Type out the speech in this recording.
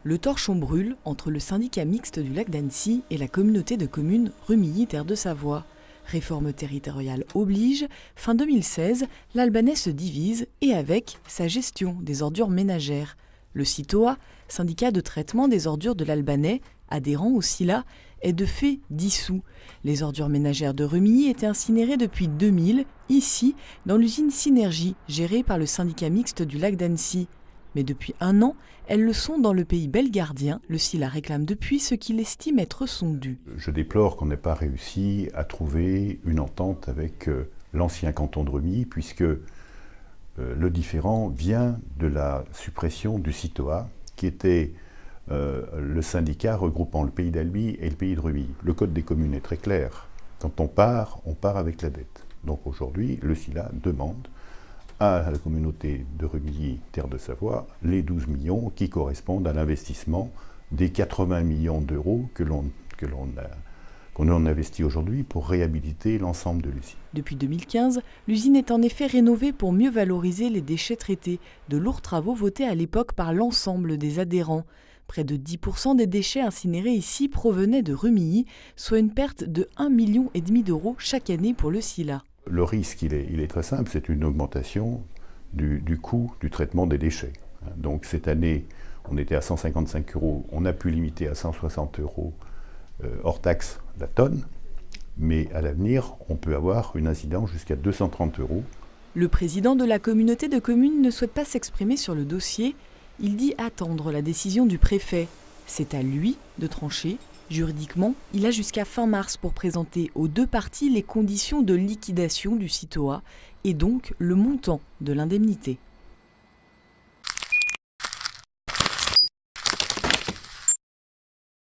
Le torchon brûle entre le syndicat mixte du lac d'Annecy et la communauté de communes Rumilly-Terre de Savoie. Réforme territoriale oblige, fin 2016, l'Albanais se divise et avec sa gestion des ordures ménagères. Le CITOA, syndicat de traitement des ordures de l'Albanais, adhérent au SILA, est de fait dissous. Les ordures ménagères de Rumilly étaient incinérées depuis 2000, ici, dans l'usine Synergie, gérée par le syndicat mixte du lac d'Annecy. Mais depuis un an, elles le sont dans le pays belgardien. Le SILA réclame depuis ce qu'il estime être son dû. Je déplore qu'on n'ait pas réussi à trouver une entente avec l'ancien canton de Rumilly, puisque le différend vient de la suppression du CITOA, qui était le syndicat regroupant le pays d'Albi et le pays de Rumilly. Le code des communes est très clair. Quand on part avec la dette. Donc aujourd'hui, le SILA demande à la communauté de Rumilly, Terre de Savoie, les 12 millions qui correspondent à l'investissement des 80 millions d'euros qu'on a investi aujourd'hui pour réhabiliter l'ensemble de l'usine. Depuis 2015, l'usine est en effet rénovée pour mieux valoriser les déchets traités, de lourds travaux votés à l'époque par l'ensemble des adhérents. Près de 10% des déchets incinérés ici provenaient de Rumilly, soit une perte de 1,5 million d'euros chaque année pour le SILA. Le risque, il est très simple, c'est une augmentation du coût du traitement des déchets. Donc cette année, on était à 155 €, on a pu limiter à 160 € hors taxe la tonne, mais à l'avenir, on peut avoir une incidence jusqu'à 230 €. Le président de la communauté de communes ne souhaite pas s'exprimer sur le dossier. Il dit attendre la décision du préfet. C'est à lui de trancher. Juridiquement, il a jusqu'à fin mars pour présenter aux deux parties les conditions de liquidation du CITOA et donc le montant de l'indemnité.